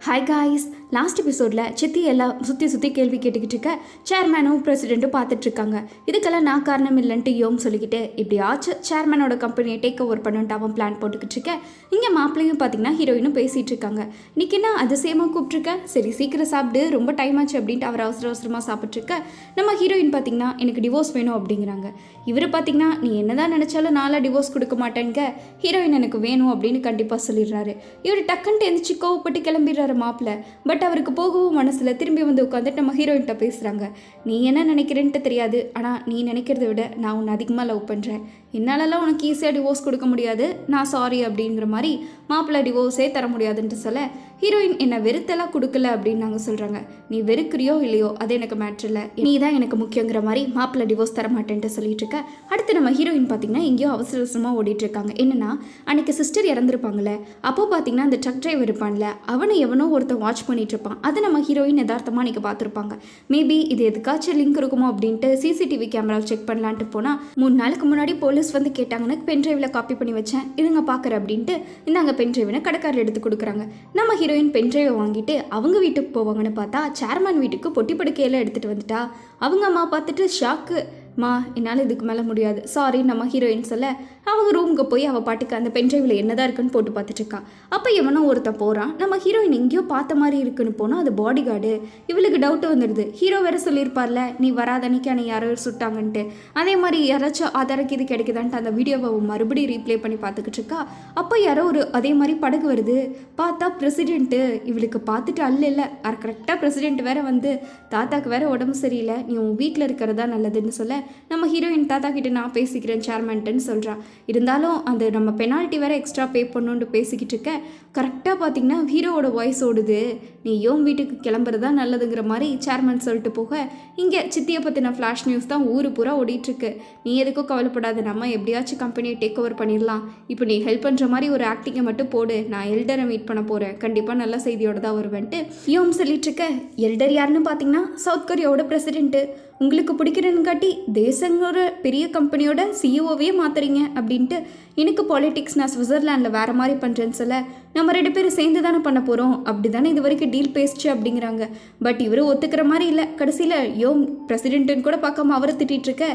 Hi guys, last எபிசோடில் சித்தி எல்லாம் சுற்றி கேள்வி கேட்டுக்கிட்டு இருக்க சேர்மேனும் பிரசிடெண்ட்டும் பார்த்துட்ருக்காங்க. இதுக்கெல்லாம் நான் காரணம் இல்லைன்ட்டு யோம் சொல்லிக்கிட்டு இப்படி ஆச்சு சேர்மேனோட கம்பெனியை டேக் ஓவர் பண்ணிட்டு அவன் பிளான் போட்டுக்கிட்டு இருக்கேன். இங்கே மாப்பிள்ளையும் பார்த்தீங்கன்னா ஹீரோயினும் பேசிகிட்டு இருக்காங்க. இன்றைக்கி என்ன அதிசயமாக கூப்பிட்ருக்கேன், சரி சீக்கிரம் சாப்பிட்டு ரொம்ப டைம் ஆச்சு அப்படின்ட்டு அவர் அவசரமாக சாப்பிட்ருக்க. நம்ம ஹீரோயின் பார்த்தீங்கன்னா எனக்கு டிவோர்ஸ் வேணும் அப்படிங்கிறாங்க. இவர் பார்த்தீங்கன்னா நீ என்னதான் நினச்சாலும் நாளாக டிவோர்ஸ் கொடுக்க மாட்டேங்க, ஹீரோயின் எனக்கு வேணும் அப்படின்னு கண்டிப்பாக சொல்லிடுறாரு. இவர் டக்குன்ட்டு எந்திரிச்சு கோவப்பட்டு கிளம்பிடுறாரு மாப்பிள்ளை. பட் அவருக்கு போகவும் மனசில் திரும்பி வந்து உட்காந்துட்டு நம்ம ஹீரோயின்கிட்ட பேசுகிறாங்க. நீ என்ன நினைக்கிறேன்ட்டு தெரியாது, ஆனால் நீ நினைக்கிறத விட நான் உன்னை அதிகமாக லவ் பண்ணுறேன், என்னாலலாம் உனக்கு ஈஸியாக டிவோர்ஸ் கொடுக்க முடியாது, நான் சாரி அப்படிங்கிற மாதிரி மாப்பிள்ளை டிவோர்ஸே தர முடியாதுன்ட்டு சொல்ல ஹீரோயின் என்னை வெறுத்தெல்லாம் கொடுக்கல அப்படின்னு நாங்கள் சொல்கிறாங்க. நீ வெறுக்கிறியோ இல்லையோ அது எனக்கு மேட்ரு இல்லை, நீ தான் எனக்கு முக்கியங்கிற மாதிரி மாப்பிள்ளை டிவோர்ஸ் தர மாட்டேன்ட்டு சொல்லிட்டு இருக்க. அடுத்து நம்ம ஹீரோயின் பார்த்தீங்கன்னா எங்கேயோ அவசரமாக ஓடிட்டுருக்காங்க. என்னன்னா அன்னைக்கு சிஸ்டர் இறந்துருப்பாங்களே, அப்போ பார்த்தீங்கன்னா அந்த ட்ரக் டிரைவர் இருப்பான்ல, அவனை எவனோ ஒருத்தன் வாட்ச் பண்ணிட்டு இருப்பான். அதை நம்ம ஹீரோயின் யதார்த்தமாக அன்றைக்கி பார்த்துருப்பாங்க. மேபி இது எதுக்காச்சும் லிங்க் இருக்குமோ அப்படின்ட்டு சிசிடிவி கேமரா செக் பண்ணலான்ட்டு போனால் 3 நாளுக்கு முன்னாடி போலீஸ் வந்து கேட்டாங்கன்னா பென்ட்ரைவில் காப்பி பண்ணி வச்சேன், இதுங்க பார்க்குற அப்படின்ட்டு இந்தாங்க பென்ட்ரைவ்னு கடைக்காரர் எடுத்து கொடுக்குறாங்க. நம்ம ஹீரோயின் பென்ட்ரைவை வாங்கிட்டு அவங்க வீட்டுக்கு போவாங்கன்னு பார்த்தா சேர்மன் வீட்டுக்கு பொட்டி படுக்கையெல்லாம் எடுத்துகிட்டு வந்துட்டா. அவங்க அம்மா பார்த்துட்டு ஷாக்கு, மா என்னால் இதுக்கு மேலே முடியாது சாரி நம்ம ஹீரோயின் சொல்ல அவங்க ரூமுக்கு போய் அவள் பாட்டுக்கு அந்த பென்ட்ரைவில் என்னதான் இருக்குன்னு போட்டு பார்த்துட்ருக்கா. அப்போ எவனோ ஒருத்தன் போகிறான். நம்ம ஹீரோயின் எங்கேயோ பார்த்த மாதிரி இருக்குன்னு போனால் அது பாடி கார்டு. இவளுக்கு டவுட்டு வந்துடுது, ஹீரோ வேற சொல்லியிருப்பார்ல நீ வராத அன்னைக்கு ஆனால் யாரோ சுட்டாங்கன்ட்டு, அதே மாதிரி யாராச்சும் ஆதாரக்கு இது கிடைக்குதான்ட்டு அந்த வீடியோவை மறுபடியும் ரீப்ளே பண்ணி பார்த்துக்கிட்டு இருக்கா. அப்போ யாரோ ஒரு அதே மாதிரி படகு வருது. பார்த்தா பிரசிடென்ட்டு. இவளுக்கு பார்த்துட்டு இல்லை கரெக்டாக பிரசிடென்ட் வேற வந்து தாத்தாக்கு வேற உடம்பு சரியில்லை, நீ உன் வீட்டில் இருக்கிறதா நல்லதுன்னு சொல்ல நம்ம ஹீரோயின் தாத்தா கிட்ட நான் பேசிக்கிறேன் சேர்மன்ட்டுன்னு சொல்கிறா. இருந்தாலும் அந்த நம்ம பெனால்ட்டி வேற எக்ஸ்ட்ரா பே பண்ணணுன்ட்டு பேசிக்கிட்டு இருக்க. கரெக்டாக பார்த்தீங்கன்னா ஹீரோவோட வாய்ஸ் ஓடுது, நீ யோம் வீட்டுக்கு கிளம்புறதா நல்லதுங்கிற மாதிரி சேர்மன் சொல்லிட்டு போக இங்கே சித்தியை பற்றின ஃப்ளாஷ் நியூஸ் தான் ஊரு பூரா ஓடிட்டுருக்கு. நீ எதுக்கும் கவலைப்படாத, நம்ம எப்படியாச்சும் கம்பெனியை டேக் ஓவர் பண்ணிடலாம், இப்போ நீ ஹெல்ப் பண்ணுற மாதிரி ஒரு ஆக்டிங்கை மட்டும் போடு, நான் எல்டரை மீட் பண்ண போகிறேன், கண்டிப்பாக நல்ல செய்தியோடு தான் வருவேன்ட்டு யோம் சொல்லிட்டு இருக்க. எல்டர் யாருன்னு பார்த்தீங்கன்னா சவுத் கொரியாவோட பிரசிடென்ட்டு. உங்களுக்கு பிடிக்கிறன்னு காட்டி தேசங்களோட பெரிய கம்பெனியோட சிஇஓவே மாற்றுறீங்க அப்படின்ட்டு, எனக்கு பாலிடிக்ஸ் நான் சுவிட்சர்லாண்டில் வேறு மாதிரி பண்ணுறேன்னு சொல்ல நம்ம 2 பேரும் சேர்ந்து தானே பண்ண போகிறோம், அப்படி தானே இது வரைக்கும் டீல் பேசிச்சு அப்படிங்கிறாங்க. பட் இவர் ஒத்துக்கிற மாதிரி இல்லை. கடைசியில் யோம் பிரசிடென்ட்டுன்னு கூட பார்க்காம அவரை திட்டிகிட்ருக்க,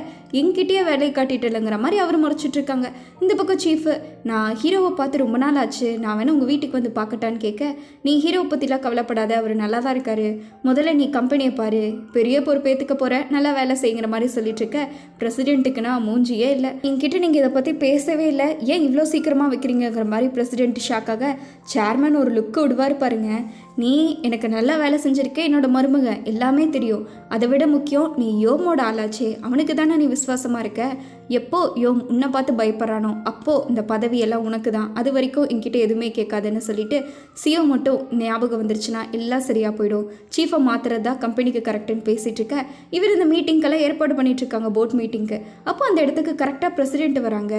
எங்கிட்டயே வேலையை காட்டிட்டு இல்லைங்கிற மாதிரி அவர் முறைச்சிட்ருக்காங்க. இந்த பக்கம் சீஃபு, நான் ஹீரோவை பார்த்து ரொம்ப நாள் ஆச்சு, நான் வேணா உங்கள் வீட்டுக்கு வந்து பார்க்கட்டான்னு கேட்க, நீ ஹீரோவை பற்றிலாம் கவலைப்படாத, அவர் நல்லா தான் இருக்காரு, முதல்ல நீ கம்பெனியை பாரு, பெரிய பொறுப்பேற்றுக்க போகிற, நல்லா வேலை செய்கிற மாதிரி சொல்லிட்டு இருக்க. பிரசிடென்ட்டுக்குன்னா மூஞ்சியே இல்லை, என்கிட்ட நீங்கள் இதை பற்றி பேசவே இல்லை, ஏன் இவ்வளோ சீக்கிரமாக வைக்கிறீங்கிற மாதிரி பிரசிடென்ட் ஷாக்காக. சேர்மன் ஒரு லுக்கு விடுவார் பாருங்க, நீ எனக்கு நல்லா வேலை செஞ்சிருக்க, என்னோட மருமக எல்லாமே தெரியும், அதை விட முக்கியம் நீ யோமோட ஆளாச்சே, அவனுக்கு தானே நீ விசுவாசமாக இருக்க, எப்போ யோம் உன்னை பார்த்து பயப்படுறானோ அப்போது இந்த பதவியெல்லாம் உனக்கு தான், அது வரைக்கும் என்கிட்ட எதுவுமே கேட்காதுன்னு சொல்லிட்டு சிஓ மட்டும் ஞாபகம் வந்துருச்சுன்னா எல்லாம் சரியாக போயிடும், சீஃபை மாற்றுறது தான் கம்பெனிக்கு கரெக்டுன்னு பேசிகிட்டு இருக்க. இவர் இந்த மீட்டிங்கெல்லாம் ஏற்பாடு பண்ணிட்டு இருக்காங்க, போர்ட் மீட்டிங்க்கு. அப்போ அந்த இடத்துக்கு கரெக்டாக பிரசிடென்ட் வராங்க.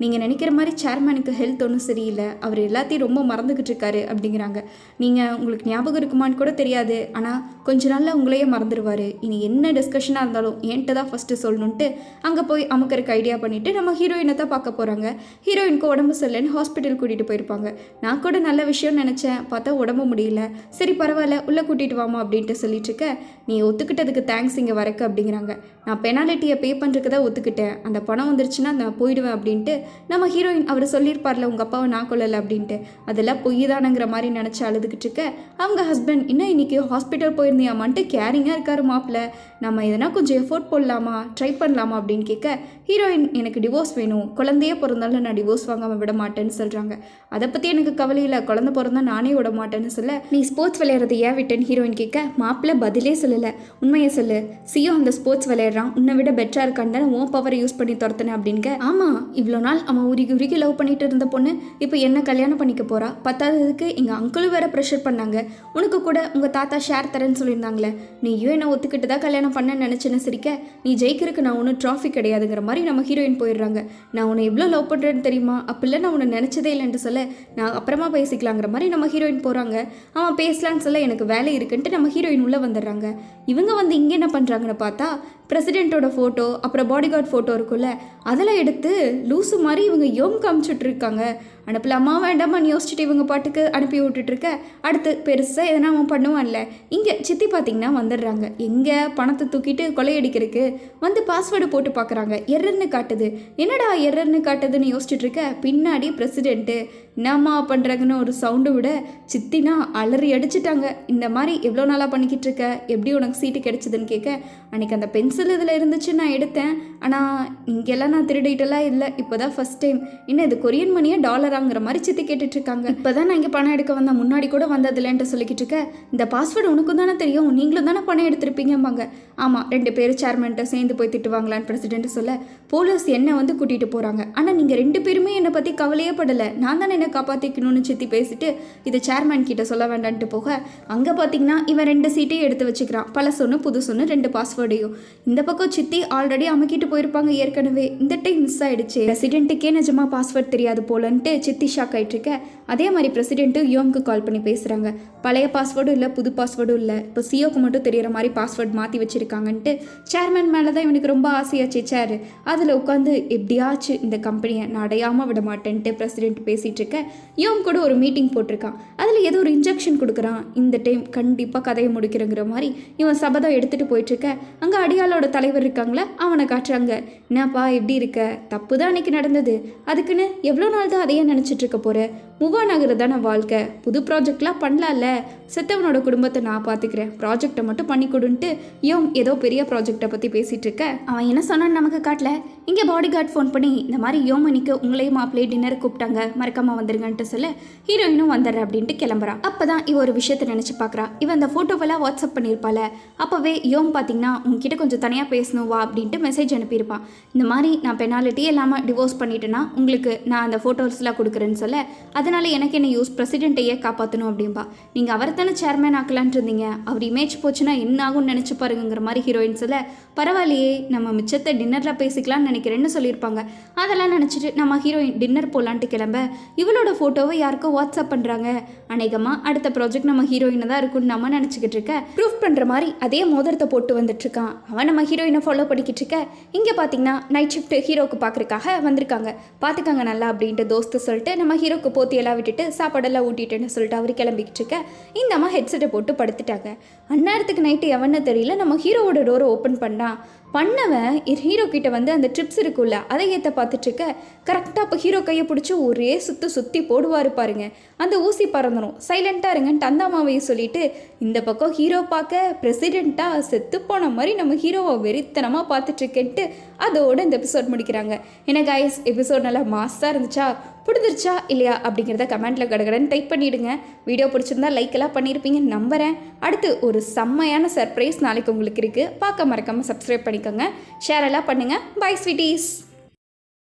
நீங்கள் நினைக்கிற மாதிரி சேர்மனுக்கு ஹெல்த் ஒன்றும் சரியில்லை, அவர் எல்லாத்தையும் ரொம்ப மறந்துக்கிட்டு இருக்காரு அப்படிங்கிறாங்க. நீங்கள் உங்களுக்கு ஞாபகம் இருக்குமான்னு கூட தெரியாது, ஆனால் கொஞ்ச நாளில் உங்களையே மறந்துடுவார், இனி என்ன டிஸ்கஷனாக இருந்தாலும் என்கிட்ட தான் ஃபஸ்ட்டு சொல்லணுன்ட்டு அங்கே போய் அமுக்கருக்கு ஐடியா பண்ணிவிட்டு நம்ம ஹீரோயினை தான் பார்க்க போகிறாங்க. ஹீரோயினுக்கு உடம்பு சரியில்லைன்னு ஹாஸ்பிட்டல் கூட்டிகிட்டு போயிருப்பாங்க. நான் கூட நல்ல விஷயம்னு நினச்சேன், பார்த்தா உடம்பு முடியல, சரி பரவாயில்ல உள்ளே கூட்டிகிட்டு வாமா அப்படின்ட்டு சொல்லிட்டு இருக்க. நீ ஒத்துக்கிட்டதுக்கு தேங்க்ஸ் இங்கே வரக்கு அப்படிங்கிறாங்க. நான் பெனாலிட்டியை பே பண்ணுறதுக்கு தான் ஒத்துக்கிட்டேன், அந்த பணம் வந்துருச்சுன்னா நான் போயிடுவேன் அப்படின்ட்டு நம்ம ஹீரோயின் அவர் சொல்லியிருப்பார்ல உங்கள் அப்பாவை நான் கொள்ளலை அப்படின்ட்டு, அதெல்லாம் பொய் தானங்கிற மாதிரி நினச்சி அழுதுகிட்டு இருக்க. அவங்க ஹஸ்பண்ட் இன்னும் இன்றைக்கி ஹாஸ்பிட்டல் போயிருந்தியாமான்ட்டு கேரிங்காக இருக்காரு மாப்பிள்ள, நம்ம எதனா கொஞ்சம் எஃபோர்ட் போடலாமா, ட்ரை பண்ணலாமா அப்படின்னு கேட்க ஹீரோயின் எனக்கு டிவோர்ஸ் வேணும், குழந்தையே பிறந்தாலும் நான் டிவோர்ஸ் வாங்காமல் விட மாட்டேன்னு சொல்கிறாங்க. அதை பற்றி எனக்கு கவலை இல்லை, குழந்தை பிறந்தா நானே விட மாட்டேன்னு சொல்ல, நீ ஸ்போர்ட்ஸ் விளையாடுறது ஏன் விட்டேன்னு ஹீரோயின் கேட்க மாப்பிள்ள பதிலே சொல்லலை, உண்மையை சொல்லு, சியோ அந்த ஸ்போர்ட்ஸ் விளையாடுறான், உன்னை விட பெட்டராக இருக்கான்னு தானே உன் பவரை யூஸ் பண்ணி துரத்துனேன் அப்படிங்க. ஆமாம், இவ்வளோ நாள் அவன் உருகி லவ் பண்ணிட்டு இருந்த பொண்ணு இப்போ என்ன கல்யாணம் பண்ணிக்க போகிறா, பத்தாததுக்கு எங்கள் அங்கிளும் வேற ப்ரெஷர் பண்ணாங்க, உனக்கு கூட உங்கள் தாத்தா ஷேர் தரேன்னு சொல்லியிருந்தாங்களே, நீயும் என்ன ஒத்துக்கிட்டு தான் கல்யாணம் பண்ணேன்னு நினச்சேன்னு சிரிக்க, நீ ஜெயிக்கிறதுக்கு நான் ஒன்றும் ட்ராஃபி கிடையாதுங்கிற மாதிரி நம்ம ஹீரோயின் போயிடுறாங்க. நான் உன்னை எவ்வளோ லவ் பண்ணுறேன்னு தெரியுமா, அப்படிலாம் நான் உன்னை நினச்சதே இல்லைன்ட்டு சொல்ல, நான் அப்புறமா பேசிக்கலாங்கிற மாதிரி நம்ம ஹீரோயின் போகிறாங்க. அவன் பேசலான்னு சொல்ல எனக்கு வேலை இருக்குன்ட்டு நம்ம ஹீரோயின் உள்ளே வந்துடுறாங்க. இவங்க வந்து இங்கே என்ன பண்ணுறாங்கன்னு பார்த்தா பிரசிடென்ட்டோட ஃபோட்டோ அப்புறம் பாடிகார்ட் ஃபோட்டோ இருக்குல்ல, அதெல்லாம் எடுத்து லூஸு மாதிரி இவங்க யோம் காமிச்சுட்ருக்காங்க. அனுப்பலாமா வேண்டாமான்னு யோசிச்சுட்டு இவங்க பாட்டுக்கு அனுப்பி விட்டுட்டு இருக்க அடுத்து பெருசாக எதனா அவன் பண்ணுவான்ல. இங்கே சித்தி பார்த்திங்கன்னா வந்துடுறாங்க. எங்கே பணத்தை தூக்கிட்டு கொள்ளையடிக்கிறதுக்கு வந்து பாஸ்வேர்டு போட்டு பார்க்குறாங்க. எரர்னு காட்டுது. என்னடா எரர்னு காட்டுதுன்னு யோசிச்சுட்டு இருக்க பின்னாடி பிரசிடென்ட்டு என்னம்மா பண்ணுறாங்கன்னு ஒரு சவுண்டு விட சித்தினா அலறி அடிச்சிட்டாங்க. இந்த மாதிரி எவ்வளோ நாளாக பண்ணிக்கிட்டு இருக்க, எப்படி உனக்கு சீட்டு கிடைச்சதுன்னு கேட்க, அன்றைக்கி அந்த பென்சில் இதில் இருந்துச்சு நான் எடுத்தேன், ஆனால் இங்கெல்லாம் நான் திருடிட்டெல்லாம் இல்லை, இப்போ தான் ஃபஸ்ட் டைம். இன்னும் இது கொரியன் மணியா டாலராங்கிற மாதிரி சித்தி கேட்டுட்ருக்காங்க. இப்போ தான் நான் இங்கே பணம் எடுக்க வந்தேன், முன்னாடி கூட வந்ததில்லைன்ட்டு சொல்லிக்கிட்டு இருக்க. இந்த பாஸ்வேர்டு உனக்கும் தானே தெரியும், நீங்களும் தானே பணம் எடுத்திருப்பீங்கம்பாங்க. ஆமாம், 2 பேர் சேர்மன்ட்ட சேர்ந்து போய் திட்டுவாங்களான்னு பிரசிடென்ட் சொல்ல போலீஸ் என்னை வந்து கூட்டிகிட்டு போகிறாங்க. ஆனால் நீங்கள் 2 பேருமே என்னை பற்றி கவலையே படலை, நான் தானே என்னை காப்பாற்றிக்கணும்னு சித்தி பேசிட்டு இது சேர்மேன் கிட்ட சொல்ல வேண்டான்ட்டு போக அங்கே பார்த்தீங்கன்னா இவன் 2 சீட்டையும் எடுத்து வச்சுக்கிறான். பழசொன்று புதுசொன்று 2 பாஸ்வேர்டையும். இந்த பக்கம் சித்தி ஆல்ரெடி அமைக்கிட்டு போயிருப்பாங்க ஏற்கனவே, இந்த டைம் மிஸ் ஆகிடுச்சு. பிரசிடென்ட்டுக்கே நிஜமாக பாஸ்வேர்ட் தெரியாது போலன்ட்டு சித்தி ஷாக் ஆகிட்டுருக்க. அதே மாதிரி பிரசிடென்ட்டு யோம்க்கு கால் பண்ணி பேசுகிறாங்க. பழைய பாஸ்வேர்டும் இல்லை, புது பாஸ்வேர்டும் இல்லை, இப்போ சிஓக்கு மட்டும் தெரிகிற மாதிரி பாஸ்வேர்ட் மாற்றி வச்சுருக்காங்கன்ட்டு சேர்மேன் மேலே தான் இவனுக்கு ரொம்ப ஆசையாச்சு. சேர் அதில் உட்காந்து எப்படியாச்சு இந்த கம்பெனியை நான் அடையாமல் விட மாட்டேன்ட்டு பிரசிடென்ட் பேசிகிட்டு இருக்க. யோம் கூட ஒரு மீட்டிங் போட்டிருக்கான். அதில் ஏதோ ஒரு இன்ஜெக்ஷன் கொடுக்குறான். இந்த டைம் கண்டிப்பாக கதையை முடிக்கிறங்கிற மாதிரி இவன் சபதம் எடுத்துகிட்டு போயிட்டுருக்க. அங்கே அடியாளோட தலைவர் இருக்காங்களே, அவனை காட்டுறாங்க. என்னப்பா எப்படி இருக்க, தப்பு தான் அன்றைக்கி நடந்தது, அதுக்குன்னு எவ்வளோ நாள் தான் அதையே நினச்சிட்டு இருக்க போகிற, மூவான் ஆகிறது தானே வாழ்க்கை, புது ப்ராஜெக்ட்லாம் பண்ணலாம்ல, செத்தவனோட குடும்பத்தை நான் பார்த்துக்கிறேன், ப்ராஜெக்டை மட்டும் பண்ணி கொடுன்ட்டு யோம் ஏதோ பெரிய ப்ராஜெக்டை பற்றி பேசிகிட்டு இருக்க. அவன் என்ன சொன்னான்னு நமக்கு காட்டல. இங்கே பாடி கார்டு ஃபோன் பண்ணி இந்த மாதிரி யோமனிக்கு உங்களையும் மாப்பிள்ளை டின்னர் கூப்பிட்டாங்க, மறக்காமல் வந்துருங்கன்ட்டு சொல்ல ஹீரோயினும் வந்துடுற அப்படின்ட்டு கிளம்புறா. அப்போ தான் இவ ஒரு விஷயத்தை நினச்சி பார்க்குறா. இவன் அந்த ஃபோட்டோவெல்லாம் வாட்ஸ்அப் பண்ணியிருப்பாள். அப்போவே யோம் பார்த்தீங்கன்னா உங்ககிட்ட கொஞ்சம் தனியாக பேசணும் வா அப்படின்ட்டு மெசேஜ் அனுப்பியிருப்பான். இந்த மாதிரி நான் பெனாலிட்டி இல்லாமல் டிவோர்ஸ் பண்ணிட்டேன்னா உங்களுக்கு நான் அந்த ஃபோட்டோஸ்லாம் கொடுக்குறேன்னு சொல்ல, அதனால் எனக்கு என்ன யூஸ், பிரசிடென்ட்டையே காப்பாற்றணும் அப்படின்பா. நீங்கள் அவரை தானே சேர்மேன் ஆக்கலான்ட்டு இருந்தீங்க, அவர் இமேஜ் போச்சுன்னா என்ன ஆகும்னு நினச்சி பாருங்கிற மாதிரி ஹீரோயின் சொல்ல, பரவாயில்லையே நம்ம மிச்சத்தை டின்னரில் பேசிக்கலாம்னு நினைக்கிறேன்னு சொல்லியிருப்பாங்க. அதெல்லாம் நினச்சிட்டு நம்ம ஹீரோயின் டின்னர் போகலான்ட்டு கிளம்ப இவளோட ஃபோட்டோவை யாருக்கோ வாட்ஸ்அப் பண்ணுறாங்க. அநேகமாக அடுத்த ப்ராஜெக்ட் நம்ம ஹீரோயினை தான் இருக்குன்னு நம்ம நினச்சிக்கிட்டு இருக்க. ப்ரூஃப் பண்ணுற மாதிரி அதே மோதிரத்தை போட்டு வந்துட்டுருக்கான். அவன் நம்ம ஹீரோயினை ஃபாலோ பண்ணிக்கிட்டு இருக்க. இங்கே பார்த்தீங்கன்னா நைட் ஷிஃப்ட் ஹீரோக்கு பார்க்குறக்காக வந்திருக்காங்க. பார்த்துக்காங்க நல்லா அப்படின்ட்டு தோஸ்து சொல்லிட்டு நம்ம ஹீரோக்கு போத்தியெல்லாம் விட்டுட்டு சாப்பாடெல்லாம் ஊட்டிட்டுன்னு சொல்லிட்டு அவர் கிளம்பிக்கிட்டு இருக்க. இந்த அம்மா ஹெட்செட்டை போட்டு படுத்துட்டாங்க. அந்நேரத்துக்கு நைட்டு எவன்னு தெரியல நம்ம ஹீரோவோட டோரை ஓப்பன் பண்ணவன் ஹீரோ கிட்ட வந்து அந்த ட்ரிப்ஸ் இருக்குல்ல அதை ஏற்ற பார்த்துட்ருக்க. கரெக்டாக இப்போ ஹீரோ கையை பிடிச்சி ஒரே சுற்றி போடுவார் பாருங்க. அந்த ஊசி பறந்துடும். சைலண்ட்டாக இருங்கன்ட்டு அந்த அம்மாவையும் சொல்லிட்டு இந்த பக்கம் ஹீரோ பார்க்க பிரசிடெண்ட்டாக செத்து போன மாதிரி நம்ம ஹீரோவை வெறித்தனமாக பார்த்துட்ருக்கேன்ட்டு அதோட இந்த எபிசோட் முடிக்கிறாங்க. ஏன்னா கைஸ் எபிசோட் நல்லா மாஸாக இருந்துச்சா, பிடிச்சிருச்சா இல்லையா அப்படிங்கிறத கமெண்ட்டில் கடகடன்னு டைப் பண்ணிவிடுங்க. வீடியோ பிடிச்சிருந்தா லைக் எல்லாம் பண்ணியிருப்பீங்கன்னு நம்புகிறேன். அடுத்து ஒரு செம்மையான சர்ப்ரைஸ் நாளைக்கு உங்களுக்கு இருக்குது, பார்க்க மறக்காமல் சப்ஸ்கிரைப் பண்ணிக்கோங்க, ஷேர் எல்லாம் பண்ணுங்கள். Bye sweeties.